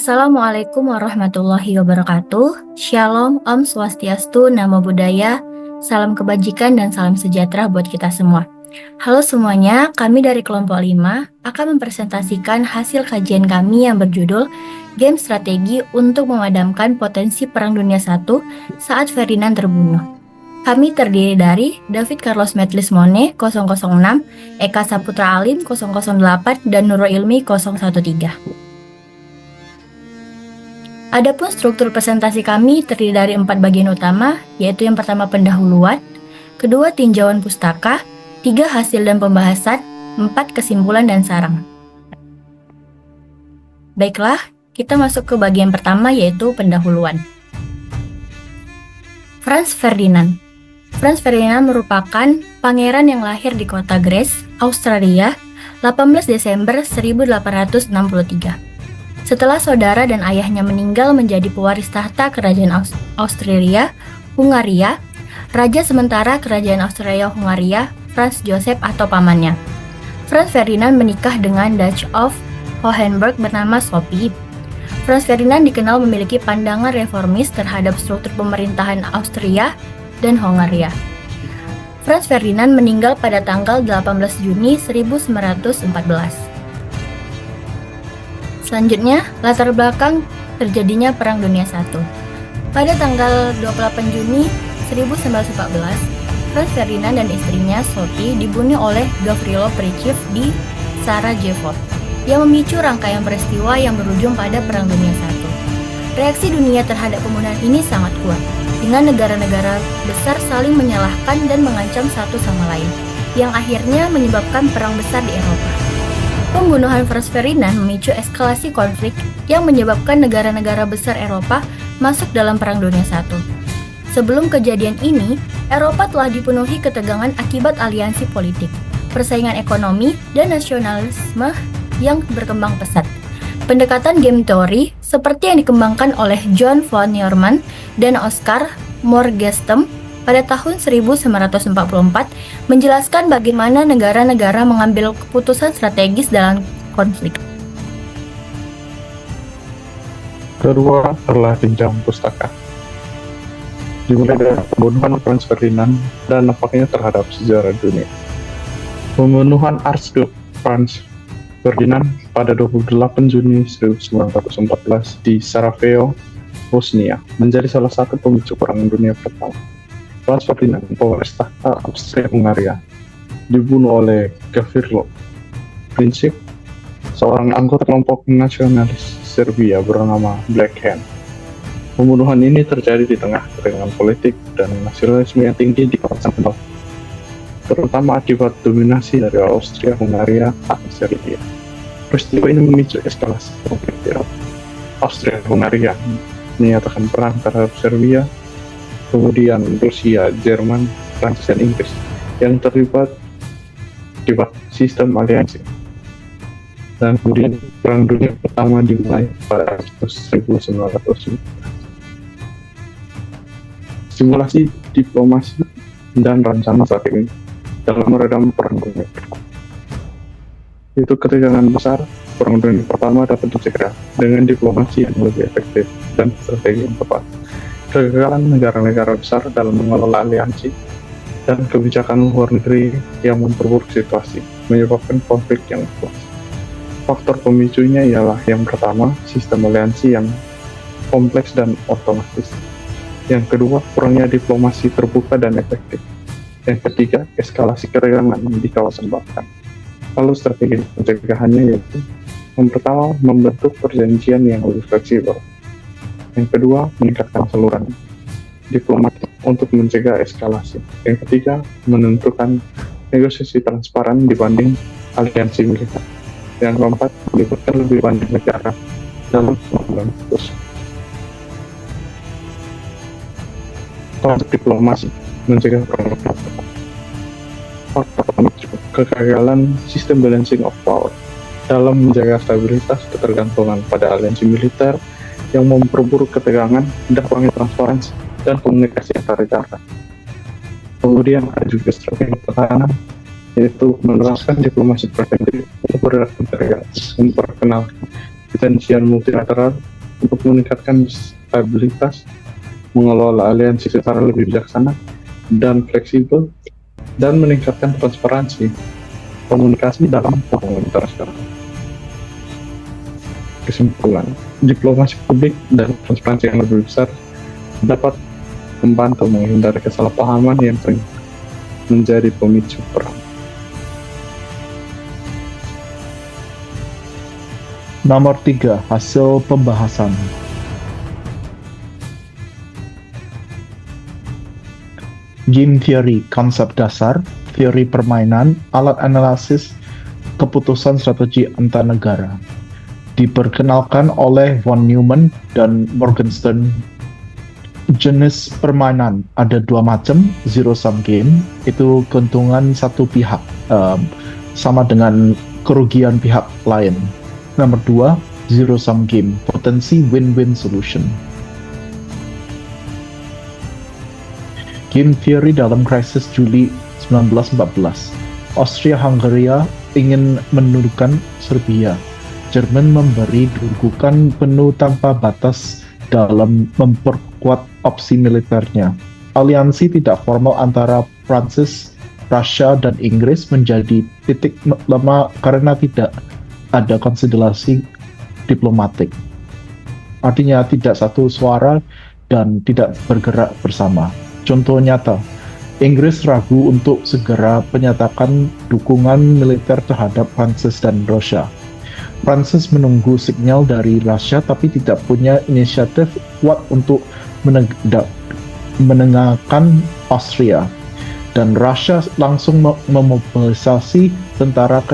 Assalamualaikum warahmatullahi wabarakatuh. Shalom, Om Swastiastu, Namo Buddhaya, salam kebajikan dan salam sejahtera buat kita semua. Halo semuanya, kami dari kelompok 5 akan mempresentasikan hasil kajian kami yang berjudul Game Strategi untuk Memadamkan Potensi Perang Dunia I saat Ferdinand terbunuh. Kami terdiri dari David Carlos Metlis Mone 006, Eka Saputra Alim 008, dan Nurul Ilmi 013. Adapun struktur presentasi kami terdiri dari 4 bagian utama, yaitu yang pertama pendahuluan, kedua tinjauan pustaka, 3 hasil dan pembahasan, 4 kesimpulan dan sarang. Baiklah, kita masuk ke bagian pertama yaitu pendahuluan. Franz Ferdinand. Franz Ferdinand merupakan pangeran yang lahir di kota Graz, Australia, 18 Desember 1863. Setelah saudara dan ayahnya meninggal menjadi pewaris tahta Kerajaan Austria Hungaria, Raja sementara Kerajaan Austria Hungaria, Franz Joseph atau pamannya. Franz Ferdinand menikah dengan Duchess of Hohenberg bernama Sophie. Franz Ferdinand dikenal memiliki pandangan reformis terhadap struktur pemerintahan Austria dan Hongaria. Franz Ferdinand meninggal pada tanggal 18 Juni 1914. Selanjutnya, latar belakang terjadinya Perang Dunia I. Pada tanggal 28 Juni 1914, Franz Ferdinand dan istrinya Sophie dibunuh oleh Gavrilo Princip di Sarajevo, yang memicu rangkaian peristiwa yang berujung pada Perang Dunia I. Reaksi dunia terhadap pembunuhan ini sangat kuat, dengan negara-negara besar saling menyalahkan dan mengancam satu sama lain, yang akhirnya menyebabkan perang besar di Eropa. Pembunuhan Franz Ferdinand memicu eskalasi konflik yang menyebabkan negara-negara besar Eropa masuk dalam Perang Dunia I. Sebelum kejadian ini, Eropa telah dipenuhi ketegangan akibat aliansi politik, persaingan ekonomi, dan nasionalisme yang berkembang pesat. Pendekatan game theory seperti yang dikembangkan oleh John von Neumann dan Oscar Morgenstern pada tahun 1944 menjelaskan bagaimana negara-negara mengambil keputusan strategis dalam konflik. Kedua adalah tinjauan pustaka. Dimulai dari pembunuhan Franz Ferdinand dan nampaknya terhadap sejarah dunia. Pembunuhan Archduke Franz Ferdinand pada 28 Juni 1914 di Sarajevo, Bosnia, menjadi salah satu pemicu Perang Dunia Pertama. Franz Ferdinand, pewaris tahta Austria-Hungaria, dibunuh oleh Gavrilo Princip, seorang anggota kelompok nasionalis Serbia bernama Black Hand. Pembunuhan ini terjadi di tengah ketegangan politik dan nasionalisme yang tinggi di kawasan Eropa, terutama akibat dominasi dari Austria-Hungaria atas Serbia. Peristiwa ini memicu eskalasi konflik di Eropa. Austria-Hungaria menyatakan perang terhadap Serbia. Kemudian Rusia, Jerman, Prancis, dan Inggris yang terlibat akibat sistem aliansi. Dan kemudian Perang Dunia Pertama dimulai pada Agustus 1919. Simulasi diplomasi dan rencana strategi dalam meredam Perang Dunia Pertama. Itu ketegangan besar, Perang Dunia Pertama dapat dicegah dengan diplomasi yang lebih efektif dan strategi yang tepat. Kegagalan negara-negara besar dalam mengelola aliansi dan kebijakan luar negeri yang memperburuk situasi menyebabkan konflik yang luas. Faktor pemicunya ialah yang pertama, sistem aliansi yang kompleks dan otomatis. Yang kedua, kurangnya diplomasi terbuka dan efektif. Yang ketiga, eskalasi ketegangan di kawasan Balkan. Lalu strategi pencegahannya yaitu yang pertama, membentuk perjanjian yang lebih fleksibel. Yang kedua, meningkatkan saluran diplomatik untuk mencegah eskalasi. Yang ketiga, menentukan negosiasi transparan dibanding aliansi militer. Yang keempat, melibatkan lebih banyak negara dalam pengambilan keputusan. Untuk diplomasi, mencegah perang. Faktor pemicu kegagalan sistem balancing of power dalam menjaga stabilitas ketergantungan pada aliansi militer yang memperburuk ketegangan, tidak kurangnya transparansi dan komunikasi antar negara. Kemudian ada juga strategi pertahanan, yaitu menerapkan diplomasi preventif untuk memperkenalkan perjanjian multilateral untuk meningkatkan stabilitas, mengelola aliansi secara lebih bijaksana dan fleksibel, dan meningkatkan transparansi komunikasi dalam hubungan internasional. Kesimpulan, diplomasi publik dan transparansi yang lebih besar dapat membantu menghindari kesalahpahaman yang sering menjadi pemicu perang. Nomor 3. Hasil pembahasan. Game theory, konsep dasar, teori permainan, alat analisis, keputusan strategi antar negara. Diperkenalkan oleh von Neumann dan Morgenstern. Jenis permainan ada dua macam, zero sum game itu keuntungan satu pihak sama dengan kerugian pihak lain. Nomor 2, zero sum game, potensi win-win solution. Game theory dalam krisis Juli 1914. Austria-Hungaria ingin menundukkan Serbia. Jerman memberi dukungan penuh tanpa batas dalam memperkuat opsi militernya. Aliansi tidak formal antara Prancis, Rusia, dan Inggris menjadi titik lemah karena tidak ada konsolidasi diplomatik. Artinya tidak satu suara dan tidak bergerak bersama. Contoh nyata, Inggris ragu untuk segera menyatakan dukungan militer terhadap Prancis dan Rusia. Prancis menunggu sinyal dari Rusia tapi tidak punya inisiatif kuat untuk menengahkan Austria. Dan Rusia langsung memobilisasi tentara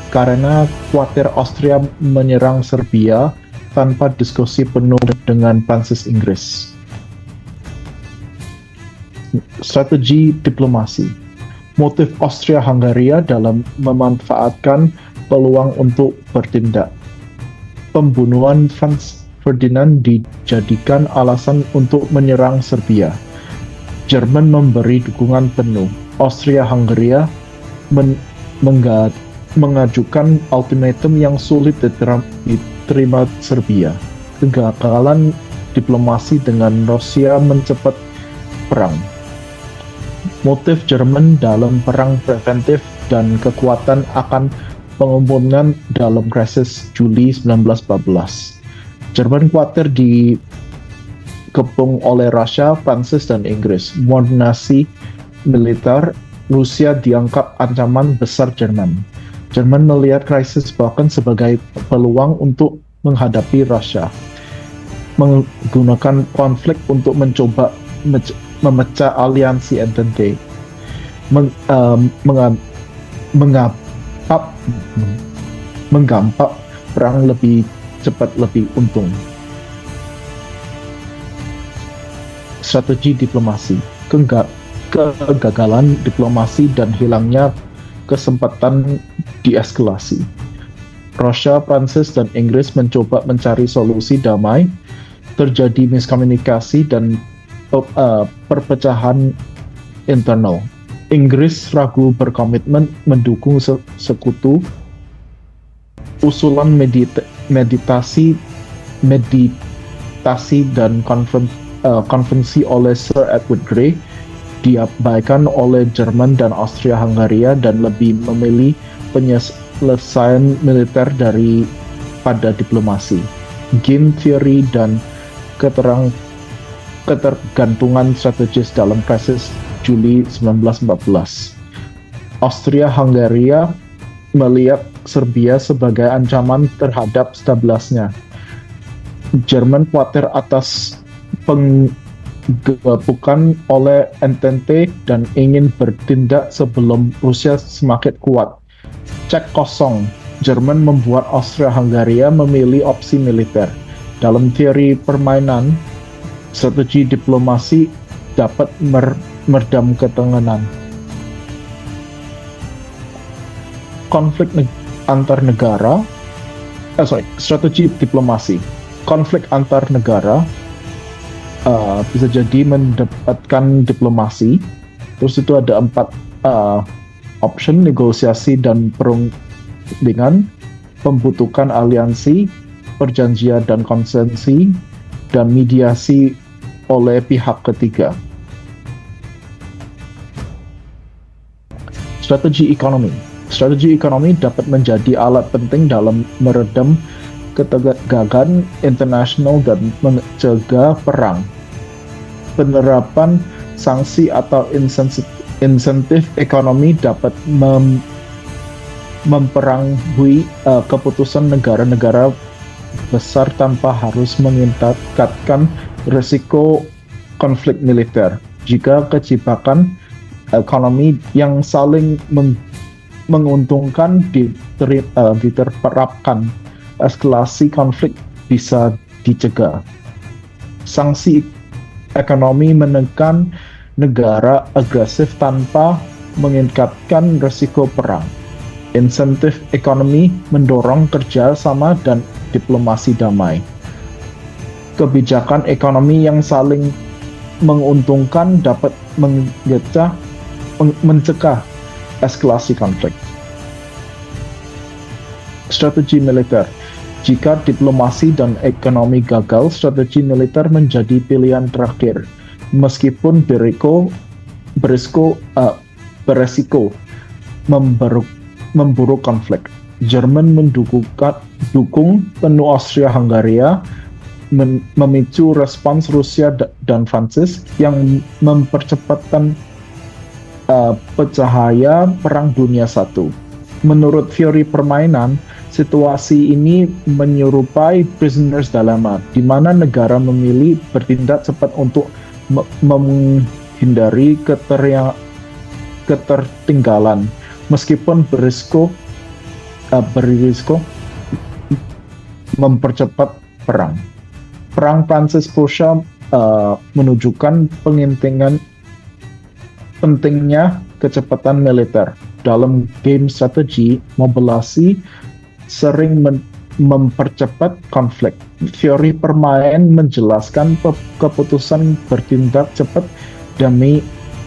karena khawatir Austria menyerang Serbia tanpa diskusi penuh dengan Prancis Inggris. Strategi diplomasi. Motif Austria-Hungaria dalam memanfaatkan peluang untuk bertindak. Pembunuhan Franz Ferdinand dijadikan alasan untuk menyerang Serbia. Jerman memberi dukungan penuh. Austria-Hungaria mengajukan ultimatum yang sulit diterima Serbia. Kegagalan diplomasi dengan Rusia mencepat perang. Motif Jerman dalam perang preventif dan kekuatan akan pengumpulan dalam krisis Juli 1914. Jerman khawatir dikepung oleh Rusia, Prancis, dan Inggris. Modernasi militer Rusia dianggap ancaman besar Jerman. Jerman melihat krisis Balkan sebagai peluang untuk menghadapi Rusia, menggunakan konflik untuk mencoba memecah aliansi Entente, menggampak perang lebih cepat lebih untung. Strategi diplomasi, kegagalan diplomasi dan hilangnya kesempatan deeskalasi. Rusia, Prancis, dan Inggris mencoba mencari solusi damai, terjadi miskomunikasi dan perpecahan internal. Inggris ragu berkomitmen mendukung sekutu. Usulan meditasi dan konvensi oleh Sir Edward Grey diabaikan oleh Jerman dan Austria-Hungaria dan lebih memilih penyelesaian militer daripada diplomasi. Game theory dan ketergantungan strategis dalam krisis Juli 1914. Austria-Hungaria melihat Serbia sebagai ancaman terhadap stabilitasnya. Jerman khawatir atas penggebukan oleh Entente dan ingin bertindak sebelum Rusia semakin kuat. Cek kosong. Jerman membuat Austria-Hungaria memilih opsi militer. Dalam teori permainan, strategi diplomasi dapat meredam ketegangan. Konflik antar negara, strategi diplomasi. Konflik antar negara bisa jadi mendapatkan diplomasi. Terus itu ada 4 option: negosiasi dan perundingan, pembentukan aliansi, perjanjian dan konsensi, dan mediasi oleh pihak ketiga. Strategi ekonomi. Strategi ekonomi dapat menjadi alat penting dalam meredam ketegangan internasional dan mencegah perang. Penerapan sanksi atau insentif ekonomi dapat memperangui keputusan negara-negara besar tanpa harus meningkatkan risiko konflik militer. Jika kebijakan ekonomi yang saling menguntungkan diterapkan, eskalasi konflik bisa dicegah. Sanksi ekonomi menekan negara agresif tanpa meningkatkan risiko perang. Insentif ekonomi mendorong kerja sama dan diplomasi damai. Kebijakan ekonomi yang saling menguntungkan dapat mencegah eskalasi konflik. Strategi militer. Jika diplomasi dan ekonomi gagal, strategi militer menjadi pilihan terakhir, meskipun beresiko memburuk konflik. Jerman mendukung penuh Austria-Hungaria, memicu respons Rusia dan Prancis yang mempercepatkan pencahaya Perang Dunia I. Menurut teori permainan, situasi ini menyerupai prisoner's dilemma, di mana negara memilih bertindak cepat untuk menghindari ketertinggalan, meskipun berisiko mempercepat perang. Perang Prancis-Prusia menunjukkan pentingnya kecepatan militer. Dalam game strategi, mobilisasi sering mempercepat konflik. Teori permainan menjelaskan keputusan bertindak cepat demi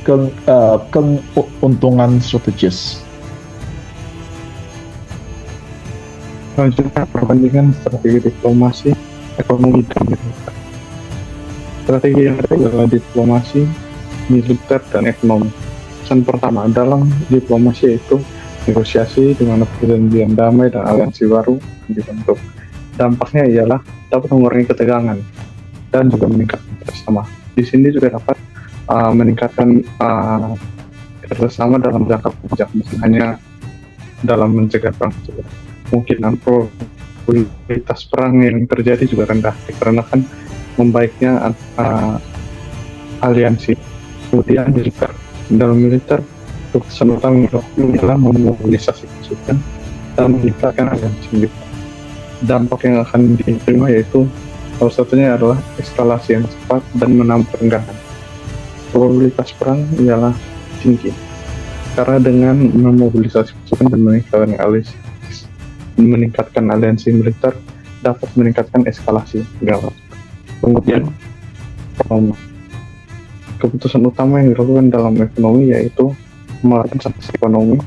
keuntungan strategis. Selanjutnya, perbandingan strategi diplomasi, ekonomi, dan militer. Strategi yang ketiga adalah diplomasi, militer, dan ekonomi. Pesan pertama dalam diplomasi yaitu negosiasi di mana perjanjian damai dan aliansi baru dibentuk. Dampaknya ialah dapat mengurangi ketegangan dan juga meningkatkan kerjasama. Di sini juga dapat meningkatkan kerjasama dalam jangka panjang, bukan hanya dalam mencegah perang tersebut. Kemungkinan probabilitas perang yang terjadi juga rendah dikarenakan membaiknya aliansi. Kemudian militer. Dalam militer, keputusan utama adalah memobilisasi pasukan dan meningkatkan aliansi militer. Dampak yang akan diterima yaitu salah satunya adalah eskalasi yang cepat dan menambah kerenggangan. Probabilitas perang ialah tinggi karena dengan memobilisasi pasukan dan meningkatkan aliansi militer dapat meningkatkan eskalasi gawat. Kemudian keputusan utama yang dilakukan dalam ekonomi yaitu mengeluarkan sanksi ekonomi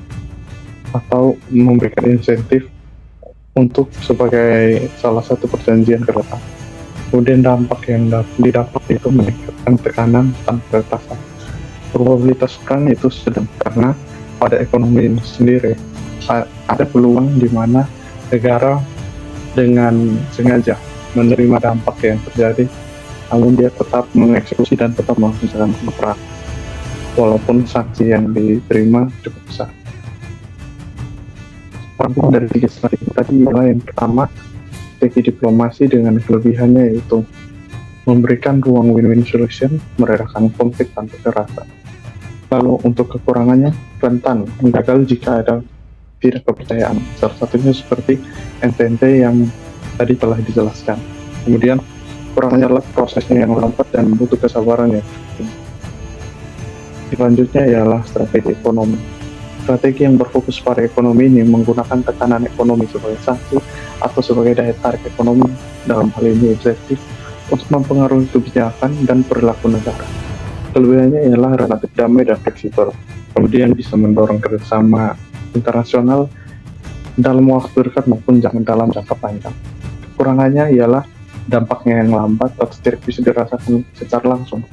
atau memberikan insentif untuk sebagai salah satu perjanjian kereta. Kemudian dampak yang didapat itu meningkatkan tekanan tanpa batasan. Probabilitas perang itu sedang karena pada ekonomi ini sendiri ada peluang di mana negara dengan sengaja menerima dampak yang terjadi, namun dia tetap mengeksekusi dan tetap melakukan perang, walaupun sanksi yang diterima cukup besar. Panggung dari tiga strategi tadi adalah yang pertama, strategi diplomasi dengan kelebihannya yaitu memberikan ruang win-win solution, meredakan konflik tanpa kekerasan. Lalu untuk kekurangannya, rentan gagal jika ada tidak kepercayaan. Salah satunya seperti NTNT yang tadi telah dijelaskan. Kemudian kurangnya adalah prosesnya yang lambat dan butuh kesabaran ya. Selanjutnya ialah strategi ekonomi. Strategi yang berfokus pada ekonomi ini menggunakan tekanan ekonomi sebagai sanksi atau sebagai daya tarik ekonomi, dalam hal ini objektif untuk mempengaruhi kebijakan dan perilaku negara. Kelebihannya ialah relatif damai dan fleksibel. Kemudian bisa mendorong kerjasama internasional dalam waktu dekat maupun dalam jangka panjang. kekurangannya ialah dampaknya yang lambat atau tidak bisa dirasakan secara langsung.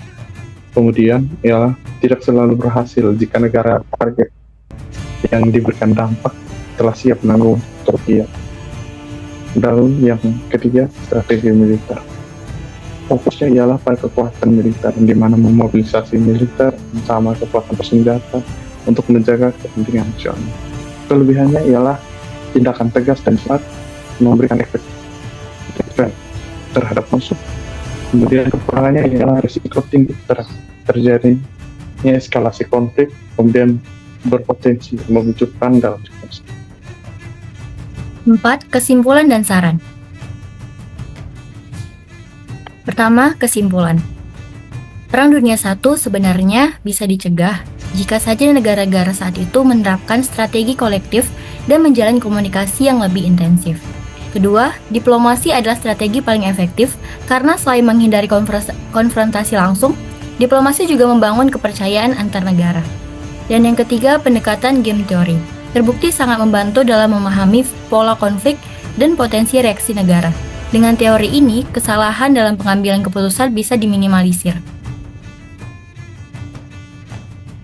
Kemudian ialah tidak selalu berhasil jika negara target yang diberikan dampak telah siap menanggung Turki. Dan yang ketiga, strategi militer. Fokusnya ialah pada kekuatan militer, di mana memobilisasi militer sama kekuatan bersenjata untuk menjaga kepentingan nasional. Kelebihannya ialah tindakan tegas dan cepat, memberikan efek terhadap musuh. Kemudian kekurangannya ialah risiko tinggi terjadinya eskalasi konflik, kemudian berpotensi memicu perang dalam jangka. 4. Kesimpulan dan saran. Pertama, kesimpulan. Perang Dunia I sebenarnya bisa dicegah jika saja negara-negara saat itu menerapkan strategi kolektif dan menjalin komunikasi yang lebih intensif. Kedua, diplomasi adalah strategi paling efektif karena selain menghindari konfrontasi langsung, diplomasi juga membangun kepercayaan antar negara. Dan yang ketiga, pendekatan game teori. Terbukti sangat membantu dalam memahami pola konflik dan potensi reaksi negara. Dengan teori ini, kesalahan dalam pengambilan keputusan bisa diminimalisir.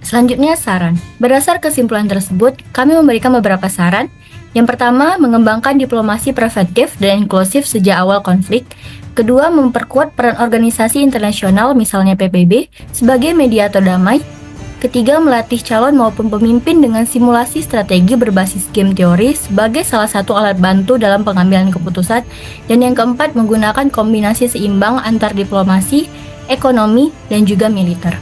Selanjutnya, saran. Berdasar kesimpulan tersebut, kami memberikan beberapa saran. Yang pertama, mengembangkan diplomasi preventif dan inklusif sejak awal konflik. Kedua, memperkuat peran organisasi internasional, misalnya PBB, sebagai mediator damai. Ketiga, melatih calon maupun pemimpin dengan simulasi strategi berbasis game teori sebagai salah satu alat bantu dalam pengambilan keputusan. Dan yang keempat, menggunakan kombinasi seimbang antar diplomasi, ekonomi, dan juga militer.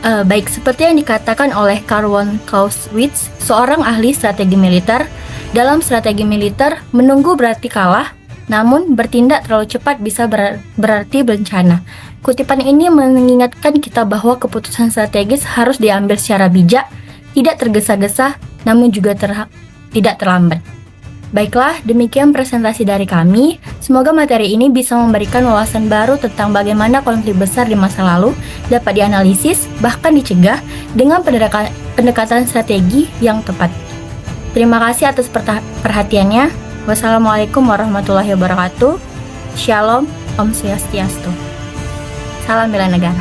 Baik, seperti yang dikatakan oleh Carl von Clausewitz, seorang ahli strategi militer, dalam strategi militer, menunggu berarti kalah, namun bertindak terlalu cepat bisa berarti bencana. Kutipan ini mengingatkan kita bahwa keputusan strategis harus diambil secara bijak, tidak tergesa-gesa, namun juga tidak terlambat. Baiklah, demikian presentasi dari kami. Semoga materi ini bisa memberikan wawasan baru tentang bagaimana konflik besar di masa lalu dapat dianalisis, bahkan dicegah dengan pendekatan strategi yang tepat. Terima kasih atas perhatiannya. Wassalamualaikum warahmatullahi wabarakatuh. Shalom, Om Swastiastu. Salam bela negara.